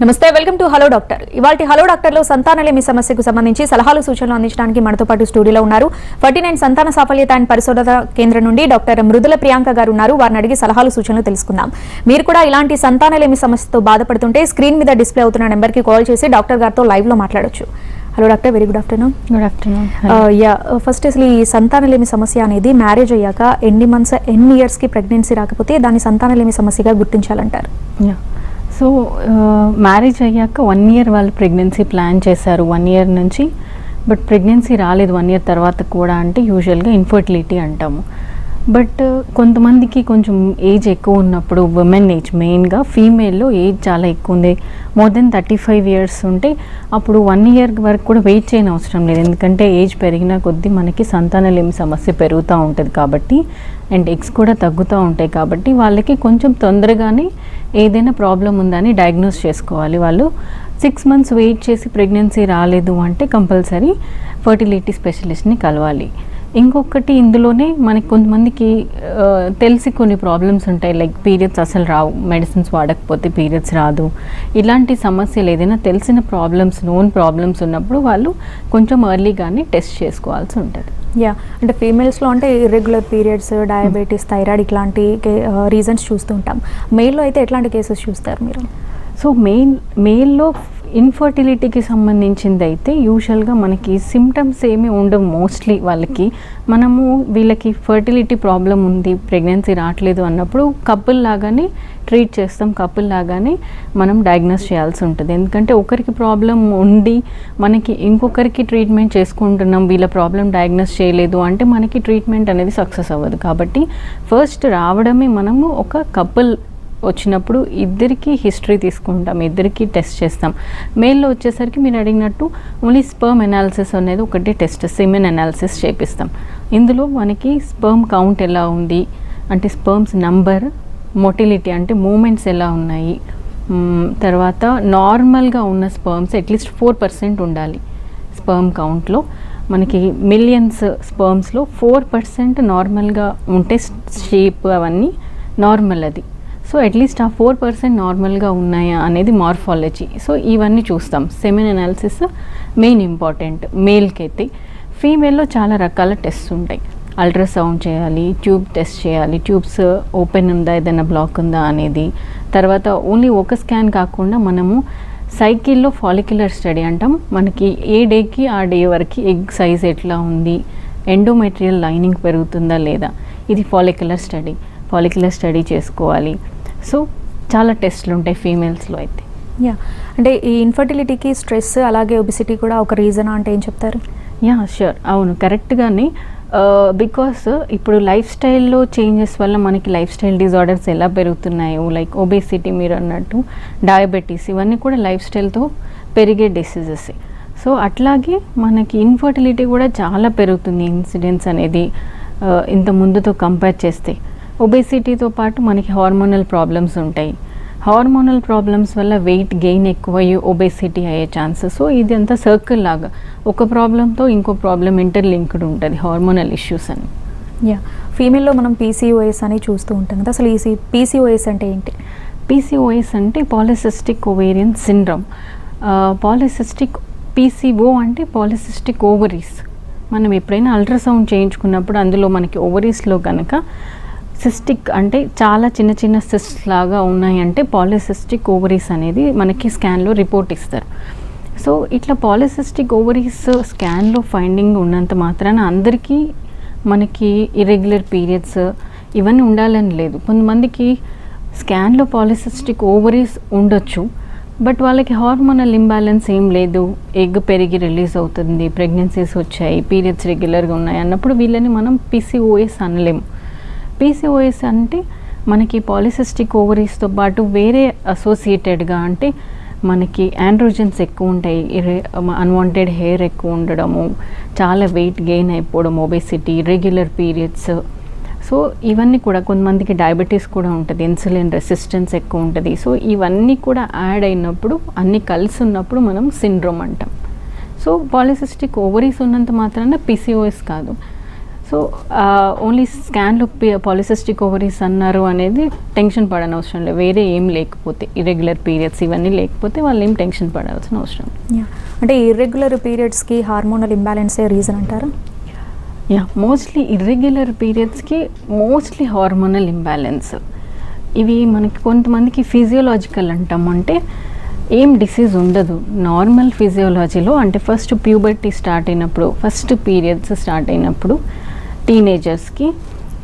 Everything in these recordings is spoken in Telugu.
నమస్తే, వెల్కమ్ టు హలో డాక్టర్. ఇవాల్టి హలో డాక్టర్ లో సంతానలేమి సమస్యకు సంబంధించి సలహాలు సూచనలు అందించడానికి మనతో పాటు స్టూడియోలో ఉన్నారు 49 సంతాన సాఫల్యత అండ్ పరిశోధన కేంద్రం నుండి డాక్టర్ మృదుల ప్రియాంక గారు ఉన్నారు. వారిని అడిగి సలహాలు సూచనలు తెలుసుకుందాం. మీరు కూడా ఇలాంటి సంతానలేమి సమస్యతో బాధపడుతుంటే స్క్రీన్ మీద డిస్ప్లే అవుతున్న నెంబర్ కి కాల్ చేసి డాక్టర్ గారితో లైవ్ లో మాట్లాడొచ్చు. Hello doctor, very good afternoon. Good afternoon. First అసలు ఈ సంతానలేమి సమస్య అనేది మ్యారేజ్ అయ్యాక ఎన్ని మంత్స్ ఎన్ని ఇయర్స్ కి ప్రెగ్నెన్సీ రాకపోతే దాన్ని సంతానలేమి సమస్యగా గుర్తించాలంటారు? సో మ్యారేజ్ అయ్యాక 1 year వాళ్ళు ప్రెగ్నెన్సీ ప్లాన్ చేశారు, 1 year నుంచి, బట్ ప్రెగ్నెన్సీ రాలేదు 1 year తర్వాత కూడా అంటే యూజువల్గా ఇన్ఫర్టిలిటీ అంటాము. బట్ కొంతమందికి కొంచెం ఏజ్ ఎక్కువ ఉన్నప్పుడు, ఉమెన్ ఏజ్ మెయిన్గా ఫీమేల్లో ఏజ్ చాలా ఎక్కువ ఉంది, మోర్ దెన్ 35 years ఉంటే అప్పుడు 1 year వరకు కూడా వెయిట్ చేయని అవసరం లేదు. ఎందుకంటే ఏజ్ పెరిగిన కొద్దీ మనకి సంతానలేమి సమస్య పెరుగుతూ ఉంటుంది కాబట్టి, అండ్ ఎగ్స్ కూడా తగ్గుతూ ఉంటాయి కాబట్టి వాళ్ళకి కొంచెం తొందరగానే ఏదైనా ప్రాబ్లం ఉందని డయాగ్నోస్ చేసుకోవాలి. వాళ్ళు 6 months వెయిట్ చేసి ప్రెగ్నెన్సీ రాలేదు అంటే కంపల్సరీ ఫర్టిలిటీ స్పెషలిస్ట్ని కలవాలి. ఇంకొకటి ఇందులోనే మనకి కొంతమందికి తెలిసి కొన్ని ప్రాబ్లమ్స్ ఉంటాయి, లైక్ పీరియడ్స్ అసలు రావు, మెడిసిన్స్ వాడకపోతే పీరియడ్స్ రాదు. ఇలాంటి సమస్యలు ఏదైనా తెలిసిన ప్రాబ్లమ్స్, నోన్ ప్రాబ్లమ్స్ ఉన్నప్పుడు వాళ్ళు కొంచెం ఎర్లీగానే టెస్ట్ చేసుకోవాల్సి ఉంటుంది. అంటే ఫీమేల్స్లో అంటే ఇర్రెగ్యులర్ పీరియడ్స్, డయాబెటీస్, థైరాయిడ్ ఇట్లాంటి రీజన్స్ చూస్తూ ఉంటాం. మెయిల్లో అయితే ఎట్లాంటి కేసెస్ చూస్తారు మీరు? సో మెయిల్లో ఇన్ఫర్టిలిటీకి సంబంధించింది అయితే యూజువల్గా మనకి సిమ్టమ్స్ ఏమీ ఉండవు మోస్ట్లీ వాళ్ళకి. మనము వీళ్ళకి ఫర్టిలిటీ ప్రాబ్లం ఉంది, ప్రెగ్నెన్సీ రావట్లేదు అన్నప్పుడు కపుల్ లాగానే ట్రీట్ చేస్తాం, కపుల్ లాగానే మనం డయాగ్నోస్ చేయాల్సి ఉంటుంది. ఎందుకంటే ఒకరికి ప్రాబ్లం ఉండి మనకి ఇంకొకరికి ట్రీట్మెంట్ చేసుకుంటున్నాం, వీళ్ళ ప్రాబ్లం డయాగ్నోస్ చేయలేదు అంటే మనకి ట్రీట్మెంట్ అనేది సక్సెస్ అవ్వదు. కాబట్టి ఫస్ట్ రావడమే మనము ఒక కపుల్ వచ్చినప్పుడు ఇద్దరికి హిస్టరీ తీసుకుంటాం, ఇద్దరికి టెస్ట్ చేస్తాం. మెయిల్లో వచ్చేసరికి మీరు అడిగినట్టు ఓన్లీ స్పర్మ్ అనాలిసిస్ అనేది ఒకటి టెస్ట్, సెమెన్ అనాలిసిస్ చేపిస్తాం. ఇందులో మనకి స్పర్మ్ కౌంట్ ఎలా ఉంది అంటే స్పర్మ్స్ నంబర్, మొటిలిటీ అంటే మూమెంట్స్ ఎలా ఉన్నాయి, తర్వాత నార్మల్గా ఉన్న స్పర్మ్స్ అట్లీస్ట్ 4% ఉండాలి స్పర్మ్ కౌంట్లో. మనకి మిలియన్స్ స్పర్మ్స్లో 4% నార్మల్గా ఉంటే షేప్ అవన్నీ నార్మల్ అది. సో అట్లీస్ట్ ఆ 4% నార్మల్గా ఉన్నాయా అనేది మార్ఫాలజీ. సో ఇవన్నీ చూస్తాం. సెమెన్ అనాలిసిస్ మెయిన్ ఇంపార్టెంట్ మేల్కి అయితే. ఫీమేల్లో చాలా రకాల టెస్ట్ ఉంటాయి. అల్ట్రాసౌండ్ చేయాలి, ట్యూబ్ టెస్ట్ చేయాలి, ట్యూబ్స్ ఓపెన్ ఉందా, ఏదైనా బ్లాక్ ఉందా అనేది. తర్వాత ఓన్లీ ఒక స్కాన్ కాకుండా మనము సైకిల్లో ఫాలిక్యులర్ స్టడీ అంటాం. మనకి ఏ డేకి ఆ డే వరకు ఎగ్ సైజ్ ఎట్లా ఉంది, ఎండోమెట్రియల్ లైనింగ్ పెరుగుతుందా లేదా, ఇది ఫాలిక్యులర్ స్టడీ చేసుకోవాలి. సో చాలా టెస్ట్లు ఉంటాయి ఫీమేల్స్లో అయితే. అంటే ఈ ఇన్ఫర్టిలిటీకి స్ట్రెస్ అలాగే ఒబిసిటీ కూడా ఒక రీజన్ అంటే ఏం చెప్తారు? షూర్, అవును, కరెక్ట్గానే. బికాస్ ఇప్పుడు లైఫ్ స్టైల్లో చేంజెస్ వల్ల మనకి లైఫ్ స్టైల్ డిజార్డర్స్ ఎలా పెరుగుతున్నాయో, లైక్ ఒబేసిటీ మీరు అన్నట్టు, డయాబెటీస్, ఇవన్నీ కూడా లైఫ్ స్టైల్తో పెరిగే డిసీజెస్. సో అట్లాగే మనకి ఇన్ఫర్టిలిటీ కూడా చాలా పెరుగుతుంది ఇన్సిడెన్స్ అనేది ఇంత ముందుతో కంపేర్ చేస్తే. ఒబేసిటీతో పాటు మనకి హార్మోనల్ ప్రాబ్లమ్స్ ఉంటాయి. హార్మోనల్ ప్రాబ్లమ్స్ వల్ల వెయిట్ గెయిన్ ఎక్కువయ్యి ఒబేసిటీ అయ్యే ఛాన్సెస్. సో ఇది అంతా సర్కిల్ లాగా, ఒక ప్రాబ్లంతో ఇంకో ప్రాబ్లం ఇంటర్లింక్డ్ ఉంటుంది, హార్మోనల్ ఇష్యూస్ అని. ఫీమేల్లో మనం పీసీఓఎస్ అని చూస్తూ ఉంటాం కదా, అసలు ఈ పీసీఓఎస్ అంటే ఏంటి? పీసీఓఎస్ అంటే polycystic ovarian syndrome. Polycystic, PCO అంటే పాలిసిస్టిక్ ఓవరీస్. మనం ఎప్పుడైనా అల్ట్రాసౌండ్ చేయించుకున్నప్పుడు అందులో మనకి ఓవరీస్లో కనుక సిస్టిక్ అంటే చాలా చిన్న చిన్న సిస్ట్ లాగా ఉన్నాయంటే పాలిసిస్టిక్ ఓవరీస్ అనేది మనకి స్కాన్లో రిపోర్ట్ ఇస్తారు. సో ఇట్లా పాలిసిస్టిక్ ఓవరీస్ స్కాన్లో ఫైండింగ్ ఉన్నంత మాత్రాన అందరికీ మనకి ఇర్రెగ్యులర్ పీరియడ్స్ ఇవన్నీ ఉండాలని లేదు. కొంతమందికి స్కాన్లో పాలిసిస్టిక్ ఓవరీస్ ఉండొచ్చు, బట్ వాళ్ళకి హార్మోనల్ ఇంబ్యాలెన్స్ ఏం లేదు, ఎగ్ పెరిగి రిలీజ్ అవుతుంది, ప్రెగ్నెన్సీస్ వచ్చాయి, పీరియడ్స్ రెగ్యులర్గా ఉన్నాయి అన్నప్పుడు వీళ్ళని మనం పీసీఓఎస్ అనలేము. పీసీఓఎస్ అంటే మనకి పాలిసిస్టిక్ ఓవరీస్తో పాటు వేరే అసోసియేటెడ్గా అంటే మనకి ఆండ్రోజన్స్ ఎక్కువ ఉంటాయి, అన్వాంటెడ్ హెయిర్ ఎక్కువ ఉండడము, చాలా వెయిట్ గెయిన్ అయిపోవడం, ఒబేసిటీ, రెగ్యులర్ పీరియడ్స్. సో ఇవన్నీ కూడా కొంతమందికి డయాబెటీస్ కూడా ఉంటుంది, ఇన్సులిన్ రెసిస్టెన్స్ ఎక్కువ ఉంటుంది. సో ఇవన్నీ కూడా యాడ్ అయినప్పుడు, అన్నీ కలిసి ఉన్నప్పుడు మనం సిండ్రోమ్ అంటాం. సో పాలిసిస్టిక్ ఓవరీస్ ఉన్నంత మాత్రాన పీసీఓఎస్ కాదు. సో ఓన్లీ స్కాన్లో పాలిసిస్టిక్ ఓవరీస్ అన్నారు అనేది టెన్షన్ పడనవసరం లేదు. వేరే ఏం లేకపోతే ఇర్రెగ్యులర్ పీరియడ్స్ ఇవన్నీ లేకపోతే వాళ్ళు ఏం టెన్షన్ పడాల్సిన అవసరం లేదు. అంటే ఇర్రెగ్యులర్ పీరియడ్స్కి హార్మోనల్ ఇంబ్యాలెన్సే రీజన్ అంటారా? మోస్ట్లీ ఇర్రెగ్యులర్ పీరియడ్స్కి మోస్ట్లీ హార్మోనల్ ఇంబ్యాలెన్స్. ఇవి మనకి కొంతమందికి ఫిజియోలాజికల్ అంటాం, అంటే ఏం డిసీజ్ ఉండదు నార్మల్ ఫిజియోలాజీలో. అంటే ఫస్ట్ ప్యూబర్టీ స్టార్ట్ అయినప్పుడు, ఫస్ట్ పీరియడ్స్ స్టార్ట్ అయినప్పుడు టీనేజర్స్కి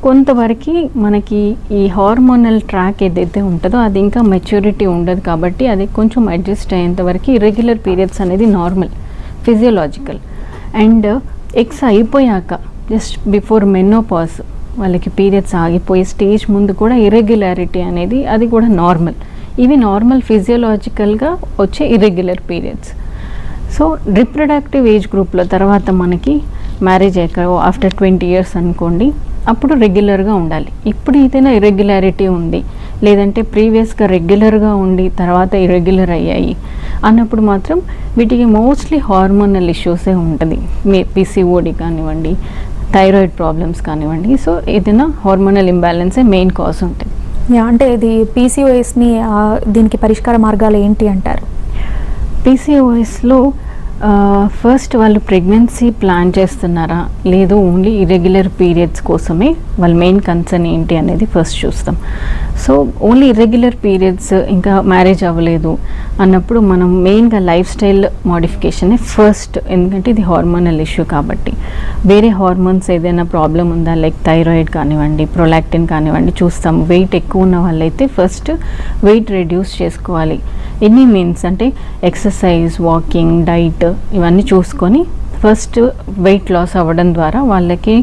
కొంతవరకు మనకి ఈ హార్మోనల్ ట్రాక్ ఏదైతే ఉంటుందో అది ఇంకా మెచ్యూరిటీ ఉండదు కాబట్టి అది కొంచెం అడ్జస్ట్ అయ్యేంతవరకు ఇర్రెగ్యులర్ పీరియడ్స్ అనేది నార్మల్ ఫిజియోలాజికల్. అండ్ ఎగ్స్ అయిపోయాక జస్ట్ బిఫోర్ మెనోపాజ్ వాళ్ళకి పీరియడ్స్ ఆగిపోయే స్టేజ్ ముందు కూడా ఇర్రెగ్యులారిటీ అనేది అది కూడా నార్మల్. ఇవి నార్మల్ ఫిజియోలాజికల్గా వచ్చే irregular periods. So reproductive age గ్రూప్లో తర్వాత మనకి మ్యారేజ్ అయ్యాక ఆఫ్టర్ 20 years అనుకోండి, అప్పుడు రెగ్యులర్గా ఉండాలి. ఇప్పుడు ఏదైనా ఇర్రెగ్యులారిటీ ఉంది లేదంటే ప్రీవియస్గా రెగ్యులర్గా ఉండి తర్వాత ఇర్రెగ్యులర్ అయ్యాయి అన్నప్పుడు మాత్రం వీటికి మోస్ట్లీ హార్మోనల్ ఇష్యూసే ఉంటుంది. పిసిఓడి కానివ్వండి, థైరాయిడ్ ప్రాబ్లమ్స్ కానివ్వండి. సో ఏదైనా హార్మోనల్ ఇంబ్యాలెన్సే మెయిన్ కాజ్ ఉంటుంది. అంటే ఇది పీసీఓఎస్ని దీనికి పరిష్కార మార్గాలు ఏంటి అంటారు? పీసీఓఎస్లో ఫస్ట్ వాళ్ళు ప్రెగ్నెన్సీ ప్లాన్ చేస్తున్నారా లేదు ఓన్లీ ఇర్రెగ్యులర్ పీరియడ్స్ కోసమే వాళ్ళ మెయిన్ కన్సర్న్ ఏంటి అనేది ఫస్ట్ చూస్తాం. సో ఓన్లీ ఇర్రెగ్యులర్ పీరియడ్స్ ఇంకా మ్యారేజ్ అవ్వలేదు అన్నప్పుడు మనం మెయిన్గా లైఫ్ స్టైల్ మోడిఫికేషనే ఫస్ట్, ఎందుకంటే ఇది హార్మోనల్ ఇష్యూ కాబట్టి. వేరే హార్మోన్స్ ఏదైనా ప్రాబ్లం ఉందా లైక్ థైరాయిడ్ కానివ్వండి, ప్రొలాక్టిన్ కానివ్వండి చూస్తాం. వెయిట్ ఎక్కువ ఉన్న వాళ్ళైతే ఫస్ట్ వెయిట్ రెడ్యూస్ చేసుకోవాలి. ఎనీ మీన్స్ అంటే ఎక్సర్సైజ్, వాకింగ్, డైట్ ఇవన్నీ చూసుకొని ఫస్ట్ వెయిట్ లాస్ అవ్వడం ద్వారా వాళ్ళకి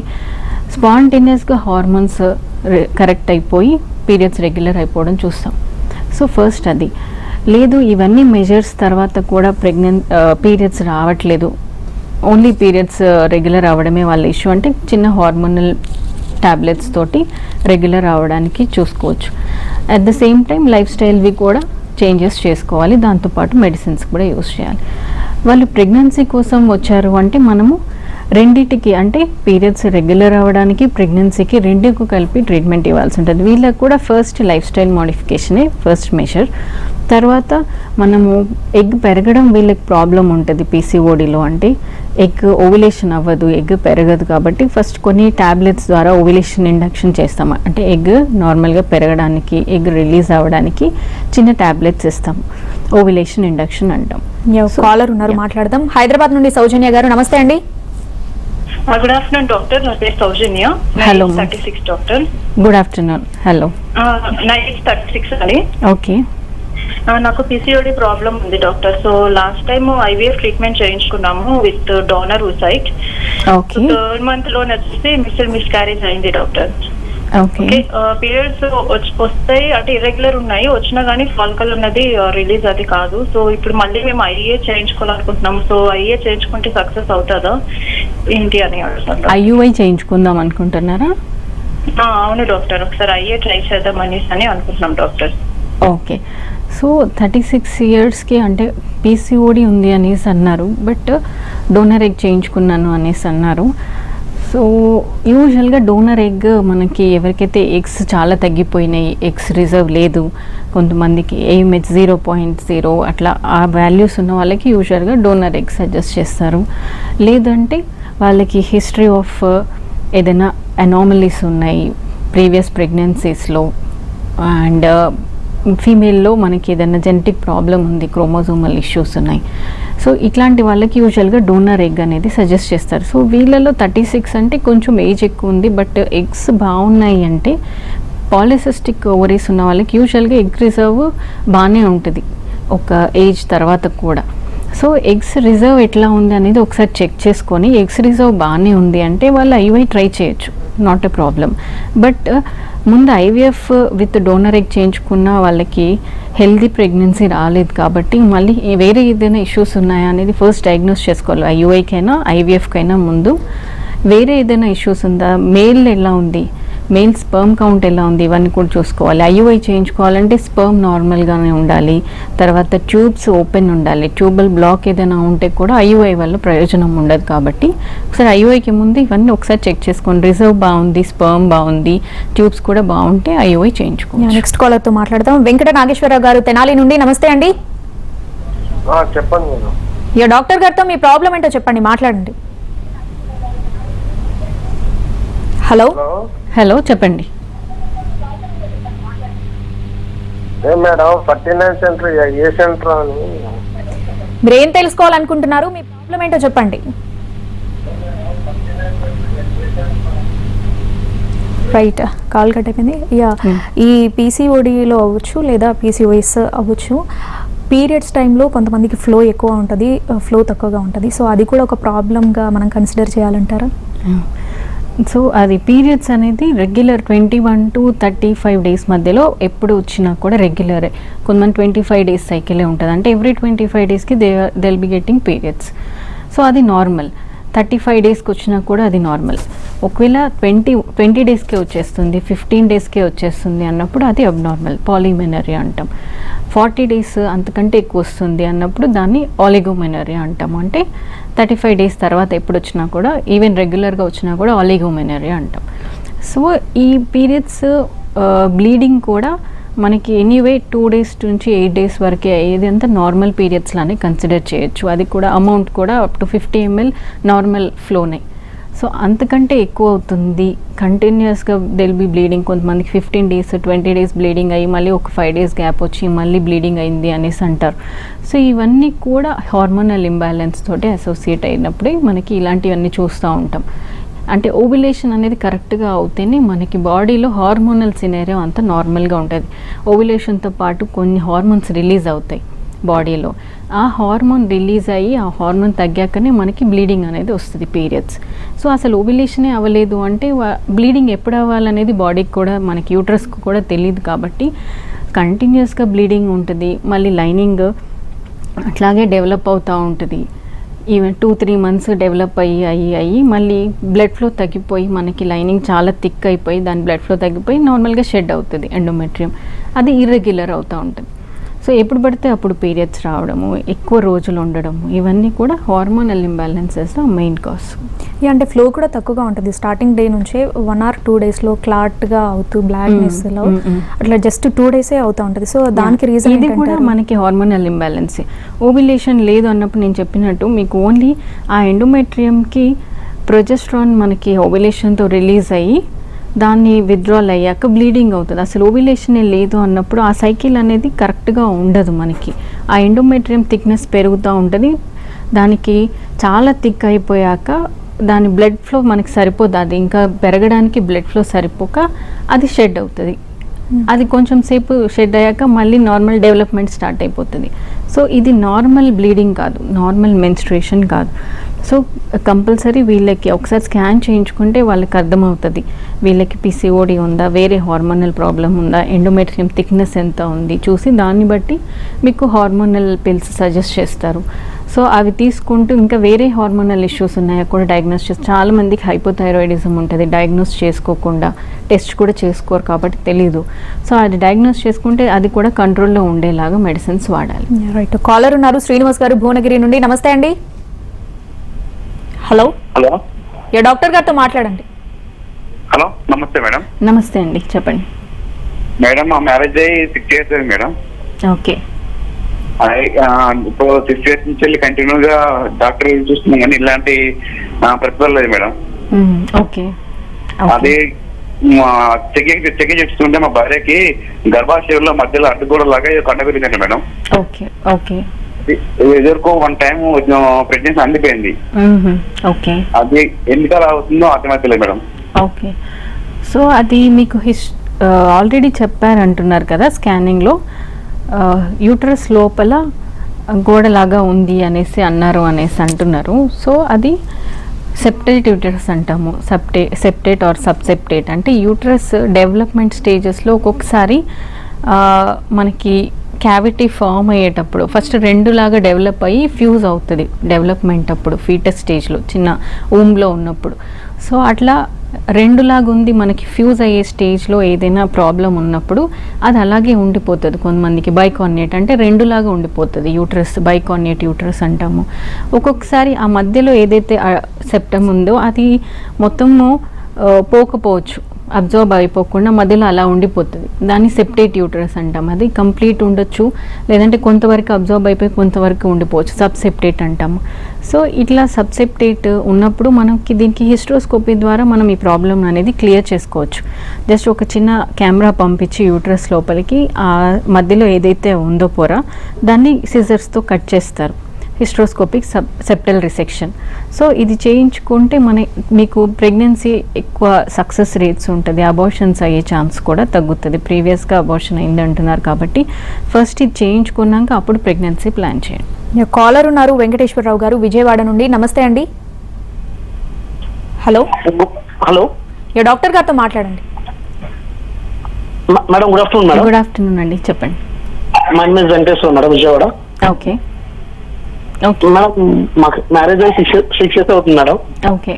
స్పాంటేనియస్గా హార్మోన్స్ కరెక్ట్ అయిపోయి పీరియడ్స్ రెగ్యులర్ అయిపోవడం చూస్తాం. సో ఫస్ట్ అది. లేదు ఇవన్నీ మెజర్స్ తర్వాత కూడా పీరియడ్స్ రావట్లేదు, ఓన్లీ పీరియడ్స్ రెగ్యులర్ అవ్వడమే వాళ్ళ ఇష్యూ అంటే చిన్న హార్మోనల్ టాబ్లెట్స్ తోటి రెగ్యులర్ అవ్వడానికి చూసుకోవచ్చు. At the same time life స్టైల్వి కూడా చేంజెస్ చేసుకోవాలి, దాంతోపాటు మెడిసిన్స్ కూడా యూస్ చేయాలి. వాళ్ళు ప్రెగ్నెన్సీ కోసం వచ్చారు అంటే మనము రెండిటికి అంటే పీరియడ్స్ రెగ్యులర్ అవ్వడానికి ప్రెగ్నెన్సీకి రెండుకు కలిపి ట్రీట్మెంట్ ఇవ్వాల్సి ఉంటుంది. వీళ్ళకి కూడా ఫస్ట్ లైఫ్ స్టైల్ మోడిఫికేషనే ఫస్ట్ మెషర్. తర్వాత మనము ఎగ్ పెరగడం వీళ్ళకి ప్రాబ్లం ఉంటుంది పీసీఓడిలో, అంటే ఎగ్ ఓవ్యులేషన్ అవ్వదు, ఎగ్ పెరగదు కాబట్టి ఫస్ట్ కొన్ని ట్యాబ్లెట్స్ ద్వారా ఓవ్యులేషన్ ఇండక్షన్ చేస్తాము. అంటే ఎగ్ నార్మల్గా పెరగడానికి, ఎగ్ రిలీజ్ అవ్వడానికి చిన్న ట్యాబ్లెట్స్ ఇస్తాము, ఓవ్యులేషన్ ఇండక్షన్ అంటాం. కాలర్ ఉన్నారు, మాట్లాడదాం. హైదరాబాద్ నుండి సౌజన్య గారు, నమస్తే అండి. గుడ్ ఆఫ్టర్నూన్ డాక్టర్, నా పేరు Soujanya. Hello 36 doctor. Good afternoon. Hello. నా ఏజ్ 36 అండి. ఓకే. నాకు పిసిఓడి ప్రాబ్లం ఉంది doctor. So last time IVF treatment చేయించుకున్నాము with donor oocyte. Okay. 3rd month లో వచ్చేసి మిస్క్యారేజ్ అయింది డాక్టర్. ఓకే. పీరియడ్స్ వస్తాయి అంటే ఇర్రెగ్యులర్ ఉన్నాయి, వచ్చినా కానీ ఫాల్కల్ ఉన్నది రిలీజ్ అది కాదు. సో ఇప్పుడు మళ్ళీ మేము ఐఏ చేయించుకోవాలనుకుంటున్నాము. సో ఐఏ చేయించుకుంటే సక్సెస్ అవుతుందా ఏంటి అని అడుగుతున్నాం. ఐయుఐ చేయించుకుందాం అనుకుంటున్నారా? అవును డాక్టర్, ఒకసారి ఐఏ ట్రై చేద్దాం అనేసి అని అనుకుంటున్నాం డాక్టర్. ఓకే. సో 36 yearsకి అంటే పీసీఓడి ఉంది అనేసి అన్నారు, బట్ డోనర్ ఎగ్ చేయించుకున్నాను అనేసి అన్నారు. సో యూజువల్గా డోనర్ ఎగ్ మనకి ఎవరికైతే ఎగ్స్ చాలా తగ్గిపోయినాయి, ఎగ్స్ రిజర్వ్ లేదు, కొంతమందికి AMH 0.0 అట్లా ఆ వాల్యూస్ ఉన్న వాళ్ళకి యూజువల్గా డోనర్ ఎగ్ సజెస్ట్ చేస్తారు. లేదంటే వాళ్ళకి హిస్టరీ ఆఫ్ ఏదైనా అనామలీస్ ఉన్నాయి ప్రీవియస్ ప్రెగ్నెన్సీస్లో, అండ్ ఫీమేల్లో మనకి ఏదైనా జెనెటిక్ ప్రాబ్లం ఉంది, క్రోమోజోమల్ ఇష్యూస్ ఉన్నాయి. సో ఇట్లాంటి వాళ్ళకి యూజువల్గా డోనర్ ఎగ్ అనేది సజెస్ట్ చేస్తారు. సో వీళ్ళలో 36 అంటే కొంచెం ఏజ్ ఎక్కువ ఉంది, బట్ ఎగ్స్ బాగున్నాయి అంటే పాలిసిస్టిక్ ఓవరీస్ ఉన్న వాళ్ళకి యూజువల్గా ఎగ్ రిజర్వ్ బాగానే ఉంటుంది ఒక ఏజ్ తర్వాత కూడా. సో ఎగ్స్ రిజర్వ్ ఎట్లా ఉంది అనేది ఒకసారి చెక్ చేసుకొని ఎగ్స్ రిజర్వ్ బాగానే ఉంది అంటే వాళ్ళు ఐవై ట్రై చేయొచ్చు, నాట్ ఎ ప్రాబ్లం. బట్ ముందు ఐవీఎఫ్ విత్ డోనర్ ఎగ్ చేయించుకున్న వాళ్ళకి హెల్దీ ప్రెగ్నెన్సీ రాలేదు కాబట్టి మళ్ళీ వేరే ఏదైనా ఇష్యూస్ ఉన్నాయా అనేది ఫస్ట్ డయాగ్నోస్ చేసుకోవాలి. ఐయుఐకైనా ఐవీఎఫ్కైనా ముందు వేరే ఏదైనా ఇష్యూస్ ఉందా, మేల్ ఎలా ఉంది, మెయిల్ స్పర్మ్ కౌంట్ ఎలా ఉంది ఇవన్నీ కూడా చూసుకోవాలి. ఐయుఐ చేయించుకోవాలంటే స్పర్మ్ నార్మల్గానే ఉండాలి, తర్వాత ట్యూబ్స్ ఓపెన్ ఉండాలి. ట్యూబల్ బ్లాక్ ఏదైనా ఉంటే కూడా ఐయుఐ వల్ల ప్రయోజనం ఉండదు. కాబట్టి ఒకసారి ఐయుఐకి ముందు ఇవన్నీ ఒకసారి చెక్ చేసుకోండి. రిజర్వ్ బాగుంది, స్పర్మ్ బాగుంది, ట్యూబ్స్ కూడా బాగుంటే ఐయుఐ చేయించుకోండి. నెక్స్ట్ కాలర్తో మాట్లాడదాం. వెంకట నాగేశ్వరరావు గారు తెనాలి నుండి. నమస్తే అండి. చెప్పండి మేడం. డాక్టర్ గారితో మీ ప్రాబ్లం ఏంటో చెప్పండి, మాట్లాడండి. హలో హలో చెప్పండి. మేడం 49 సెంటర్ ఏ సెంటర్ అని మీరు ఏం తెలుసుకోవాలనుకుంటున్నారు, మీ ప్రాబ్లం ఏంటో చెప్పండి. రైట్, కాల్ కట్ అయిపోయింది. ఈ పీసీఓడిలో అవ్వచ్చు లేదా పీసీఓఎస్ అవ్వచ్చు. పీరియడ్స్ టైంలో కొంతమందికి ఫ్లో ఎక్కువ ఉంటుంది, ఫ్లో తక్కువగా ఉంటుంది. సో అది కూడా ఒక ప్రాబ్లంగా మనం కన్సిడర్ చేయాలంటారా? సో అది పీరియడ్స్ అనేది రెగ్యులర్ 21 to 35 డేస్ మధ్యలో ఎప్పుడు వచ్చినా కూడా రెగ్యులరే. కొంతమంది 25 డేస్ సైకిలే ఉంటుంది, అంటే ఎవ్రీ 25 డేస్కి they will be getting periods. So అది నార్మల్. 35 డేస్కి వచ్చినా కూడా అది నార్మల్. ఒకవేళ 20 డేస్కే వచ్చేస్తుంది, 15 డేస్కే వచ్చేస్తుంది అన్నప్పుడు అది అబ్నార్మల్, పాలిమెనరీ అంటాం. 40 డేస్ అంతకంటే ఎక్కువ వస్తుంది అన్నప్పుడు దాన్ని ఆలిగోమెనరీ అంటాం. అంటే 35 డేస్ తర్వాత ఎప్పుడు వచ్చినా కూడా, ఈవెన్ రెగ్యులర్గా వచ్చినా కూడా ఆలిగోమెనరీ అంటాం. సో ఈ పీరియడ్స్ బ్లీడింగ్ కూడా మనకి ఎనీవే 2 డేస్ నుంచి 8 డేస్ వరకే అయ్యేది అంతా నార్మల్ పీరియడ్స్ లానే కన్సిడర్ చేయొచ్చు. అది కూడా అమౌంట్ కూడా అప్ టు 50 ml నార్మల్ ఫ్లోనే. సో అంతకంటే ఎక్కువ అవుతుంది కంటిన్యూస్గా దెల్ బి బ్లీడింగ్. కొంతమందికి 15 డేస్ 20 డేస్ బ్లీడింగ్ అయ్యి మళ్ళీ ఒక 5 డేస్ గ్యాప్ వచ్చి మళ్ళీ బ్లీడింగ్ అయింది అనేసి అంటారు. సో ఇవన్నీ కూడా హార్మోనల్ ఇంబ్యాలెన్స్ తోటి అసోసియేట్ అయినప్పుడే మనకి ఇలాంటివన్నీ చూస్తూ ఉంటాం. అంటే ఓవ్యులేషన్ అనేది కరెక్ట్గా అవుతేనే మనకి బాడీలో హార్మోనల్ సినేరియో అంతా నార్మల్గా ఉంటుంది. ఓవ్యులేషన్తో పాటు కొన్ని హార్మోన్స్ రిలీజ్ అవుతాయి బాడీలో. ఆ హార్మోన్ రిలీజ్ అయ్యి ఆ హార్మోన్ తగ్గాకనే మనకి బ్లీడింగ్ అనేది వస్తుంది, పీరియడ్స్. సో అసలు ఓవ్యులేషనే అవ్వలేదు అంటే బ్లీడింగ్ ఎప్పుడు అవ్వాలనేది బాడీకి కూడా, మనకి యూట్రస్కి కూడా తెలియదు. కాబట్టి కంటిన్యూస్గా బ్లీడింగ్ ఉంటుంది, మళ్ళీ లైనింగ్ అట్లాగే డెవలప్ అవుతూ ఉంటుంది. ఈవెన్ 2-3 మంత్స్ డెవలప్ అయ్యి మళ్ళీ బ్లడ్ ఫ్లో తగ్గిపోయి మనకి లైనింగ్ చాలా థిక్ అయిపోయి దాని బ్లడ్ ఫ్లో తగ్గిపోయి నార్మల్గా షెడ్ అవుతుంది ఎండోమెట్రియం. అది ఇర్రెగ్యులర్ అవుతూ ఉంటుంది. సో ఎప్పుడు పడితే అప్పుడు పీరియడ్స్ రావడము, ఎక్కువ రోజులు ఉండడము, ఇవన్నీ కూడా హార్మోనల్ ఇంబ్యాలెన్సెస్ మెయిన్ కాజ్. అంటే ఫ్లో కూడా తక్కువగా ఉంటుంది. స్టార్టింగ్ డే నుంచే 1 or 2 డేస్లో క్లాట్గా అవుతూ బ్లాక్నెస్లో అట్లా జస్ట్ 2 డేసే అవుతూ ఉంటుంది. సో దానికి రీజన్ ఇది కూడా మనకి హార్మోనల్ ఇంబ్యాలెన్సే. ఓవ్యులేషన్ లేదు అన్నప్పుడు నేను చెప్పినట్టు మీకు ఓన్లీ ఆ ఎండోమెట్రియంకి ప్రొజెస్ట్రాన్ మనకి ఓవ్యులేషన్తో రిలీజ్ అయ్యి దాన్ని విత్డ్రాల్ అయ్యాక బ్లీడింగ్ అవుతుంది. అసలు ఓవ్యులేషనే లేదు అన్నప్పుడు ఆ సైకిల్ అనేది కరెక్ట్గా ఉండదు. మనకి ఆ ఎండోమెట్రియం థిక్నెస్ పెరుగుతూ ఉంటుంది. దానికి చాలా థిక్ అయిపోయాక దాని బ్లడ్ ఫ్లో మనకి సరిపోదు, అది ఇంకా పెరగడానికి బ్లడ్ ఫ్లో సరిపోక అది షెడ్ అవుతుంది. అది కొంచెం సేపు షెడ్ అయ్యాక మళ్ళీ నార్మల్ డెవలప్మెంట్ స్టార్ట్ అయిపోతుంది. సో ఇది నార్మల్ బ్లీడింగ్ కాదు, నార్మల్ మెన్స్ట్రుయేషన్ కాదు. సో కంపల్సరీ వీళ్ళకి ఒకసారి స్కాన్ చేయించుకుంటే వాళ్ళకి అర్థమవుతుంది వీళ్ళకి పిసిఓడి ఉందా, వేరే హార్మోనల్ ప్రాబ్లం ఉందా, ఎండోమెట్రియం థిక్నెస్ ఎంత ఉంది చూసి దాన్ని బట్టి మీకు హార్మోనల్ పిల్స్ సజెస్ట్ చేస్తారు. సో అవి తీసుకుంటూ ఇంకా వేరే హార్మోనల్ ఇష్యూస్ ఉన్నాయా కూడా డయాగ్నోస్ చేస్తారు. చాలామందికి హైపోథైరాయిడిజం ఉంటుంది, డయాగ్నోస్ చేసుకోకుండా టెస్ట్ కూడా చేసుకోరు కాబట్టి తెలీదు. సో అది డయాగ్నోస్ చేసుకుంటే అది కూడా కంట్రోల్లో ఉండేలాగా మెడిసిన్స్ వాడాలి. రైట్, కాలర్ ఉన్నారు శ్రీనివాస్ గారు భువనగిరి నుండి. నమస్తే అండి. హలో హలో, డాక్టర్ గారితో మాట్లాడండి. హలో నమస్తే మేడం. నమస్తే అండి, చెప్పండి మేడం. మా మ్యారేజ్ అయ్యి 6 years అయింది మేడం. ఓకే. ఇప్పుడు 6 years నుంచి వెళ్ళి కంటిన్యూగా డాక్టర్ చూస్తున్నాం కానీ ఇలాంటి ప్రతిఫలం లేదు మేడం. ఓకే. అది చెక్ చేస్తుంటే మా భార్యకి గర్భాశయంలో మధ్యలో అడ్డుగోడ లాగా కండ పెరిగిందండి మేడం. Okay okay. ఎదుర్కో 1 time ప్రెగ్నెన్సీ అందిపోయింది. ఓకే. అది ఎందుకు అలా అవుతుందో అర్థమవుతలేదు మేడం. ఓకే. సో అది మీకు ఆల్రెడీ చెప్పారంటున్నారు కదా స్కానింగ్లో, యూట్రస్ లోపల గోడలాగా ఉంది అనేసి అన్నారు అనేసి అంటున్నారు. సో అది సెప్టేట్ యూట్రస్ అంటాము. సెప్టేట్ ఆర్ సబ్సెప్టేట్ అంటే యూట్రస్ డెవలప్మెంట్ స్టేజెస్లో ఒక్కొక్కసారి మనకి క్యావిటీ ఫామ్ అయ్యేటప్పుడు ఫస్ట్ 2 లాగా డెవలప్ అయ్యి ఫ్యూజ్ అవుతుంది డెవలప్మెంట్ అప్పుడు, ఫీటస్ స్టేజ్లో చిన్న ఊమ్లో ఉన్నప్పుడు. సో అట్లా రెండులాగా ఉంది, మనకి ఫ్యూజ్ అయ్యే స్టేజ్లో ఏదైనా ప్రాబ్లం ఉన్నప్పుడు అది అలాగే ఉండిపోతుంది. కొంతమందికి బైకార్నియేట్ అంటే రెండులాగా ఉండిపోతుంది యూట్రస్, బైకార్నియేట్ యూట్రస్ అంటాము. ఒక్కొక్కసారి ఆ మధ్యలో ఏదైతే సెప్టమ్ ఉందో అది మొత్తము పోకపోవచ్చు, అబ్జర్వ్ అయిపోకుండా మధ్యలో అలా ఉండిపోతుంది. దాన్ని సెప్టేట్ యూట్రస్ అంటాం. అది కంప్లీట్ ఉండొచ్చు, లేదంటే కొంతవరకు అబ్జర్వ్ అయిపోయి కొంతవరకు ఉండిపోవచ్చు, సబ్సెప్టేట్ అంటాము. సో ఇట్లా సబ్సెప్టేట్ ఉన్నప్పుడు మనకి దీనికి హిస్ట్రోస్కోపీ ద్వారా మనం ఈ ప్రాబ్లం అనేది క్లియర్ చేసుకోవచ్చు. జస్ట్ ఒక చిన్న కెమెరా పంపించి యూట్రస్ లోపలికి ఆ మధ్యలో ఏదైతే ఉందో పొర దాన్ని సిజర్స్తో కట్ చేస్తారు, హిస్ట్రోస్కోపిక్ సెప్టల్ రిసెక్షన్. సో ఇది చేయించుకుంటే మీకు ప్రెగ్నెన్సీ ఎక్కువ సక్సెస్ రేట్స్ ఉంటుంది, అబార్షన్స్ అయ్యే ఛాన్స్ కూడా తగ్గుతుంది. ప్రీవియస్గా అబార్షన్ అయింది అంటున్నారు కాబట్టి ఫస్ట్ ఇది చేయించుకున్నాక అప్పుడు ప్రెగ్నెన్సీ ప్లాన్ చేయండి. కాలర్ ఉన్నారు వెంకటేశ్వరరావు గారు విజయవాడ నుండి. నమస్తే అండి. హలో హలో, డాక్టర్ గారితో మాట్లాడండి. Madam good afternoon. Madam good afternoon అండి, చెప్పండి. My name is Venkateswara madam, Vijayawada. Okay madam మాకు మ్యారేజ్ అయ్యి 6 years అవుతుంది మేడం. ఓకే,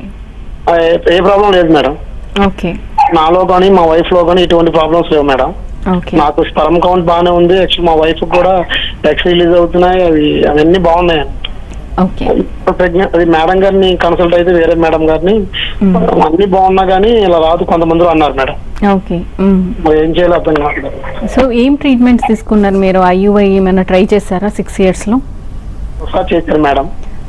ఏ ప్రాబ్లం లేదు మేడం. ఓకే, నాలో కానీ మా వైఫ్ లో కానీ ఎటువంటి ప్రాబ్లమ్స్ లేవు మేడం. ఓకే, నాకు స్పర్మ్ కౌంట్ బాగానే ఉంది. యాక్చువల్ మా వైఫ్ కూడా ఎగ్స్ రిలీజ్ అవుతున్నాయి, అవన్నీ బాగున్నాయి. ఓకే, ప్రెగ్నెంట్ అది మేడం గారిని కన్సల్ట్ అయితే వేరే మేడం గారిని అన్ని బాగున్నా కానీ ఇలా రాదు కొంతమంది అన్నారు మేడం. ఓకే, మరి ఏం చేయాలి అర్థం కావట్లేదు. సో ఏం ట్రీట్మెంట్స్ తీసుకున్నారు మీరు? ఐయుఐ ఏమైనా ట్రై చేశారా 6 yearsలో? ఒకసారి చేశారు మేడం.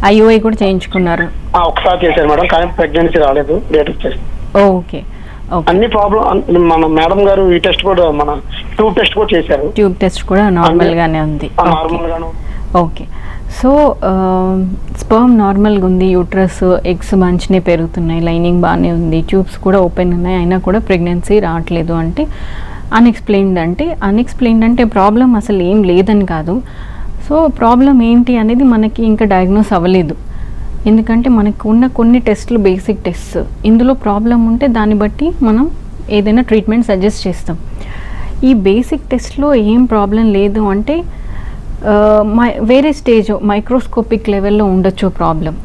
ఐయుఐ కూడా చేయించుకున్నారు? ఒకసారి చేశారు మేడం, కానీ ప్రెగ్నెన్సీ రాలేదు, డేట్ వచ్చేసి. Okay, okay. అన్ని ప్రాబ్లం మన మేడం గారు ఈ టెస్ట్ కూడా మన ట్యూబ్ టెస్ట్ కూడా చేశారు. ట్యూబ్ టెస్ట్ కూడా నార్మల్ గానే ఉంది. నార్మల్ గాను. ఓకే, సో స్పర్మ్ నార్మల్గా ఉంది, యూట్రస్ ఎగ్స్ మంచినే పెరుగుతున్నాయి, లైనింగ్ బాగానే ఉంది, ట్యూబ్స్ కూడా ఓపెన్ ఉన్నాయి, అయినా కూడా ప్రెగ్నెన్సీ రావట్లేదు అంటే అన్ఎక్స్ప్లెయిన్డ్ అంటే ప్రాబ్లం అసలు ఏం లేదని కాదు. సో ప్రాబ్లం ఏంటి అనేది మనకి ఇంకా డయాగ్నోస్ అవ్వలేదు. ఎందుకంటే మనకు ఉన్న కొన్ని టెస్ట్లు బేసిక్ టెస్ట్, ఇందులో ప్రాబ్లం ఉంటే దాన్ని బట్టి మనం ఏదైనా ట్రీట్మెంట్ సజెస్ట్ చేస్తాం. ఈ బేసిక్ టెస్ట్లో ఏం ప్రాబ్లం లేదు అంటే వేరే స్టేజ్ మైక్రోస్కోపిక్ లెవెల్లో ఉండొచ్చు ప్రాబ్లం.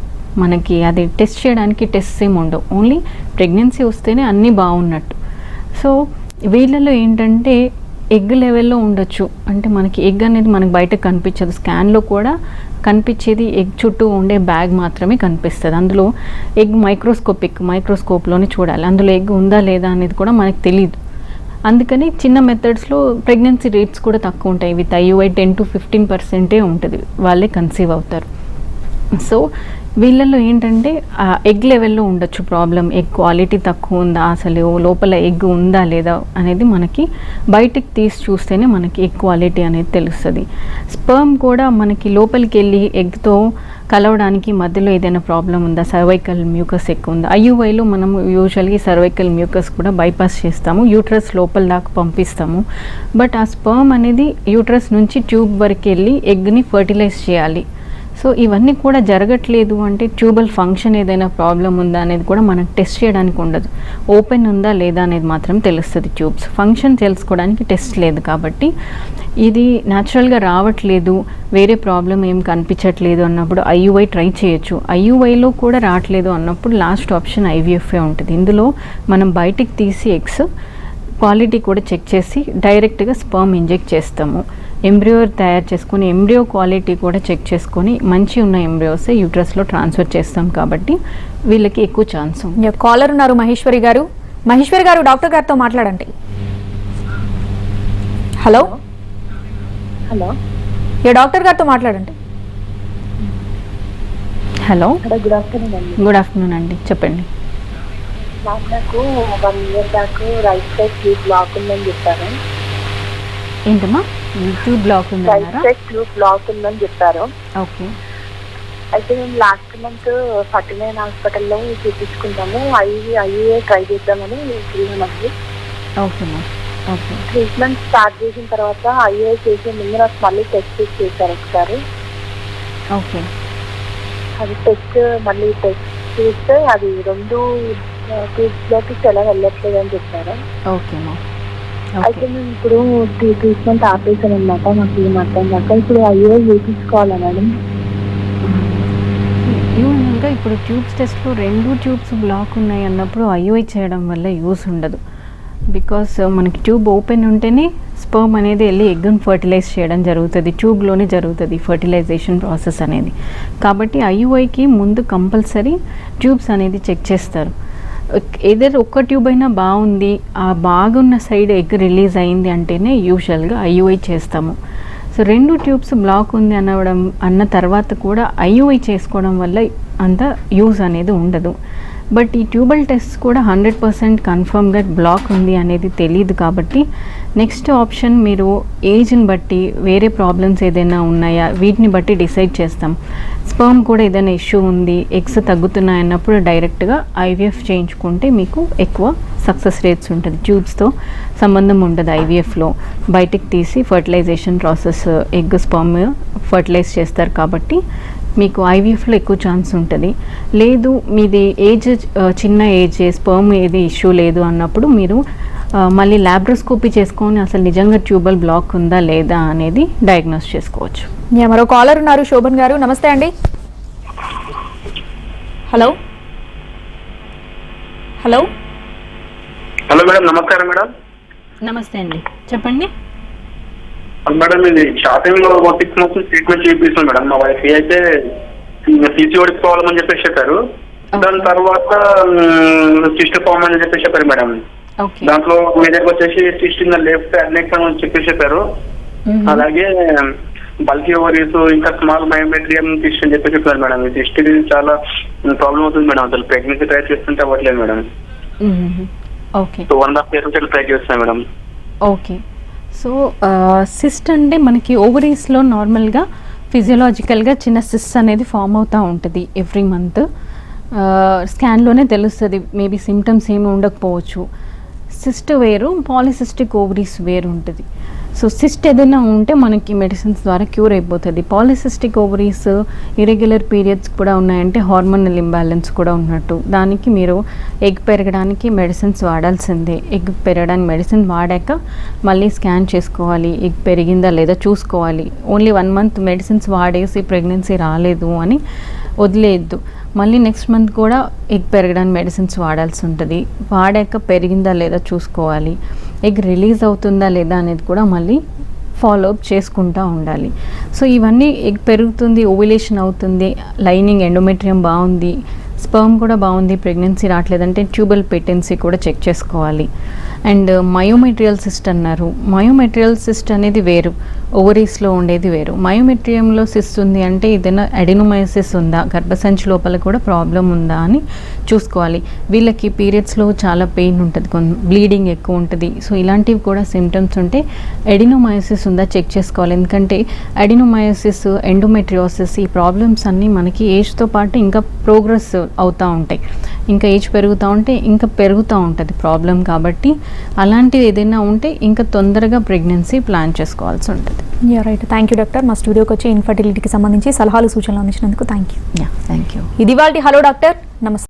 మనకి అది టెస్ట్ చేయడానికి టెస్ట్స్ ఏమి ఉండవు, ఓన్లీ ప్రెగ్నెన్సీ వస్తేనే అన్నీ బాగున్నట్టు. సో వీళ్ళలో ఏంటంటే ఎగ్ లెవెల్లో ఉండొచ్చు, అంటే మనకి ఎగ్ అనేది మనకు బయటకు కనిపించదు, స్కాన్లో కూడా కనిపించేది ఎగ్ చుట్టూ ఉండే బ్యాగ్ మాత్రమే కనిపిస్తుంది. అందులో ఎగ్ మైక్రోస్కోప్లోనే చూడాలి, అందులో ఎగ్ ఉందా లేదా అనేది కూడా మనకు తెలియదు. అందుకని చిన్న మెథడ్స్లో ప్రెగ్నెన్సీ రేట్స్ కూడా తక్కువ ఉంటాయి. విత్ ఐయుఐ 10 to 15% ఉంటుంది, వాళ్ళే కన్సీవ్ అవుతారు. సో వీళ్ళల్లో ఏంటంటే ఎగ్ లెవెల్లో ఉండొచ్చు ప్రాబ్లం, ఎగ్ క్వాలిటీ తక్కువ ఉందా, అసలు లోపల ఎగ్ ఉందా లేదా అనేది మనకి బయటికి తీసి చూస్తేనే మనకి ఎగ్ క్వాలిటీ అనేది తెలుస్తుంది. స్పర్మ్ కూడా మనకి లోపలికి వెళ్ళి ఎగ్తో కలవడానికి మధ్యలో ఏదైనా ప్రాబ్లం ఉందా, సర్వైకల్ మ్యూకస్ ఎక్కువ ఉందా. ఐయుఐలో మనం యూజువల్గా సర్వైకల్ మ్యూకస్ కూడా బైపాస్ చేస్తాము, యూట్రస్ లోపల దాకా పంపిస్తాము. బట్ ఆ స్పర్మ్ అనేది యూట్రస్ నుంచి ట్యూబ్ వరకు వెళ్ళి ఎగ్ని ఫర్టిలైజ్ చేయాలి. సో ఇవన్నీ కూడా జరగట్లేదు అంటే ట్యూబల్ ఫంక్షన్ ఏదైనా ప్రాబ్లం ఉందా అనేది కూడా మనకు టెస్ట్ చేయడానికి ఉండదు, ఓపెన్ ఉందా లేదా అనేది మాత్రం తెలుస్తుంది. ట్యూబ్స్ ఫంక్షన్ తెలుసుకోవడానికి టెస్ట్ లేదు కాబట్టి ఇది న్యాచురల్గా రావట్లేదు, వేరే ప్రాబ్లం ఏం కనిపించట్లేదు అన్నప్పుడు ఐయుఐ ట్రై చేయొచ్చు. ఐయుఐలో కూడా రావట్లేదు అన్నప్పుడు లాస్ట్ ఆప్షన్ ఐవీఎఫ్ఏ ఉంటుంది. ఇందులో మనం బయటికి తీసి ఎగ్స్ క్వాలిటీ కూడా చెక్ చేసి డైరెక్ట్గా స్పర్మ్ ఇంజెక్ట్ చేస్తాము. ఎంబ్రియో తయారు చేసుకొని ఎంబ్రియో క్వాలిటీ కూడా చెక్ చేసుకొని మంచి ఉన్న ఎంబ్రియోస్ యూట్రస్లో ట్రాన్స్ఫర్ చేస్తాం కాబట్టి వీళ్ళకి ఎక్కువ ఛాన్స్ ఉంది. కాలర్ ఉన్నారు మహేశ్వరి గారు. మహేశ్వరి గారు డాక్టర్ గారితో మాట్లాడండి. హలో హలో, డాక్టర్ గారితో మాట్లాడండి. హలో, గుడ్ ఆఫ్టర్నూన్ అండి. గుడ్ ఆఫ్టర్నూన్ అండి, చెప్పండి. నాకు 1 year back right side tube block ఉందని చెప్పారు. ఏంటమ్మా ట్యూబ్ బ్లాక్ రైట్ ఉందన్నారా? సైడ్ ట్యూబ్ బ్లాక్ ఉందని చెప్పారు. ఓకే, అయితే మేము లాస్ట్ మంత్ 49 హాస్పిటల్లో చూపించుకుంటాము, ఐఏ ట్రై చేద్దామని వెళ్ళామండి. ఓకేమ్మా, ఓకే. ట్రీట్మెంట్ స్టార్ట్ చేసిన తర్వాత ఐఏ చేసే ముందు నాకు మళ్ళీ టెస్ట్ చేశారు ఒకసారి. ఓకే, అది మళ్ళీ టెస్ట్ చేస్తే అది 2 ట్యూబ్స్లోకి ఎలా వెళ్ళట్లేదు అని చెప్పారు. ఓకేమ్మా, అయితే మేము ఇప్పుడు ట్రీట్మెంట్ ఆపేసాను అనమాట. మాకు ఏం అర్థం కాక ఇప్పుడు ఐఏ చేయించుకోవాలా మేడం? యూజువల్గా ఇప్పుడు ట్యూబ్స్ టెస్ట్లో 2 ట్యూబ్స్ బ్లాక్ ఉన్నాయి అన్నప్పుడు ఐయుఐ చేయడం వల్ల యూస్ ఉండదు. బికాస్ మనకి ట్యూబ్ ఓపెన్ ఉంటేనే స్పర్మ్ అనేది వెళ్ళి ఎగ్గును ఫర్టిలైజ్ చేయడం జరుగుతుంది, ట్యూబ్లోనే జరుగుతుంది ఫర్టిలైజేషన్ ప్రాసెస్ అనేది. కాబట్టి ఐయుఐకి ముందు కంపల్సరీ ట్యూబ్స్ అనేది చెక్ చేస్తారు. ఏదైనా ఒక్క ట్యూబ్ అయినా బాగుంది, ఆ బాగున్న సైడ్ ఎగ్ రిలీజ్ అయింది అంటేనే యూజువల్గా ఐయుఐ చేస్తాము. సో 2 ట్యూబ్స్ బ్లాక్ ఉంది అన్న తర్వాత కూడా ఐయుఐ చేసుకోవడం వల్ల అంత యూజ్ అనేది ఉండదు. బట్ ఈ ట్యూబల్ టెస్ట్ కూడా 100% కన్ఫర్మ్గా బ్లాక్ ఉంది అనేది తెలియదు. కాబట్టి నెక్స్ట్ ఆప్షన్ మీరు ఏజ్ని బట్టి వేరే ప్రాబ్లమ్స్ ఏదైనా ఉన్నాయా వీటిని బట్టి డిసైడ్ చేస్తాం. స్పర్మ్ కూడా ఏదైనా ఇష్యూ ఉంది, ఎగ్స్ తగ్గుతున్నాయి అన్నప్పుడు డైరెక్ట్గా ఐవీఎఫ్ చేయించుకుంటే మీకు ఎక్కువ సక్సెస్ రేట్స్ ఉంటుంది. ట్యూబ్స్తో సంబంధం ఉండదు. ఐవీఎఫ్లో బయటికి తీసి fertilisation process egg sperm fertilise చేస్తారు కాబట్టి మీకు ఐవీఎఫ్లో ఎక్కువ ఛాన్స్ ఉంటుంది. లేదు మీది ఏజ్ చిన్న ఏజ్, స్పర్మ్ ఏది ఇష్యూ లేదు అన్నప్పుడు మీరు మళ్ళీ ల్యాబ్రోస్కోపీ చేసుకొని అసలు నిజంగా ట్యూబల్ బ్లాక్ ఉందా లేదా అనేది డయాగ్నోస్ చేసుకోవచ్చు. మరో కాలర్ ఉన్నారు, శోభన్ గారు. నమస్తే అండి. హలో హలో హలో మేడం, నమస్కారం మేడం. నమస్తే అండి, చెప్పండి. మేడం ఇది స్టార్టింగ్ లో 6 months ట్రీట్మెంట్ చేయిస్తున్నాం మేడం. మా వైఫ్ అయితే పీసీఓడి ప్రాబ్లం అని చెప్పేసి చెప్పారు. దాని తర్వాత సిస్ట్ ప్రాబ్లం అని చెప్పేసి చెప్పారు మేడం. దాంట్లో మీ దగ్గర వచ్చేసి సిస్ట్ ఇన్ ద లెఫ్ట్ అడ్నెక్స్ అని చెప్పేసి చెప్పారు. అలాగే బల్కీ ఓవరీస్ ఇంకా స్మాల్ మయోమెట్రియం సిస్ట్ అని చెప్పేసి చెప్పారు మేడం. ఈ సిస్ట్ చాలా ప్రాబ్లం అవుతుంది మేడం. అసలు ప్రెగ్నెన్సీ ట్రై చేస్తుంటే అవ్వట్లేదు మేడం. ఓకే, సో 1.5 years నుంచి ట్రై చేస్తున్నాను మేడం. ఓకే. సో సిస్ట్ అంటే మనకి ఓవరీస్లో నార్మల్గా ఫిజియలాజికల్గా చిన్న సిస్ట్ అనేది ఫామ్ అవుతూ ఉంటుంది ఎవ్రీ మంత్. స్కాన్లోనే తెలుస్తుంది, మేబీ సిమ్టమ్స్ ఏమి ఉండకపోవచ్చు. సిస్ట్ వేరు, పాలిసిస్టిక్ ఓవరీస్ వేరు ఉంటుంది. సో సిస్ట్ ఏదైనా ఉంటే మనకి మెడిసిన్స్ ద్వారా క్యూర్ అయిపోతుంది. పాలిసిస్టిక్ ఓవరీస్ ఇరెగ్యులర్ పీరియడ్స్ కూడా ఉన్నాయంటే హార్మోనల్ ఇంబ్యాలెన్స్ కూడా ఉన్నట్టు. దానికి మీరు ఎగ్ పెరగడానికి మెడిసిన్స్ వాడాల్సిందే. ఎగ్ పెరగడానికి మెడిసిన్ వాడాక మళ్ళీ స్కాన్ చేసుకోవాలి, ఎగ్ పెరిగిందా లేదా చూసుకోవాలి. ఓన్లీ 1 month మెడిసిన్స్ వాడేసి ప్రెగ్నెన్సీ రాలేదు అని వదిలేయద్దు. మళ్ళీ నెక్స్ట్ మంత్ కూడా ఎగ్ పెరగడానికి మెడిసిన్స్ వాడాల్సి ఉంటుంది. వాడాక పెరిగిందా లేదా చూసుకోవాలి. ఎగ్ రిలీజ్ అవుతుందా లేదా అనేది కూడా మళ్ళీ ఫాలో అప్ చేసుకుంటూ ఉండాలి. సో ఇవన్నీ ఎగ్ పెరుగుతుంది, ఓవ్యులేషన్ అవుతుంది, లైనింగ్ ఎండోమెట్రియం బాగుంది, స్పర్మ్ కూడా బాగుంది, ప్రెగ్నెన్సీ రావట్లేదంటే ట్యూబల్ పెటెన్సీ కూడా చెక్ చేసుకోవాలి. అండ్ మయోమెట్రియల్ సిస్ట్ అన్నారు. మయోమెట్రియల్ సిస్ట్ అనేది వేరు, ఓవరీస్లో ఉండేది వేరు. మయోమెట్రియంలో సిస్ట్ ఉంది అంటే ఏదైనా అడినోమయోసిస్ ఉందా, గర్భసంచి లోపల కూడా ప్రాబ్లం ఉందా అని చూసుకోవాలి. వీళ్ళకి పీరియడ్స్లో చాలా పెయిన్ ఉంటుంది, బ్లీడింగ్ ఎక్కువ ఉంటుంది. సో ఇలాంటివి కూడా సిమ్టమ్స్ ఉంటే అడినోమయోసిస్ ఉందా చెక్ చేసుకోవాలి. ఎందుకంటే అడినోమయోసిస్, ఎండోమెట్రియోసిస్ ఈ ప్రాబ్లమ్స్ అన్నీ మనకి ఏజ్తో పాటు ఇంకా ప్రోగ్రెస్ అవుతూ ఉంటాయి. ఇంకా ఏజ్ పెరుగుతూ ఉంటే ఇంకా పెరుగుతూ ఉంటుంది ప్రాబ్లం. కాబట్టి అలాంటివి ఏదైనా ఉంటే ఇంకా తొందరగా ప్రెగ్నెన్సీ ప్లాన్ చేసుకోవాల్సి ఉంటుంది. రైట్. Thank you doctor. మా స్టూడియోకి వచ్చి ఇన్ఫర్టిలిటీకి సంబంధించి సలహాలు సూచనలు అందించినందుకు థ్యాంక్ యూ. Thank you. ఇది వాళ్ళ హలో డాక్టర్. నమస్తే.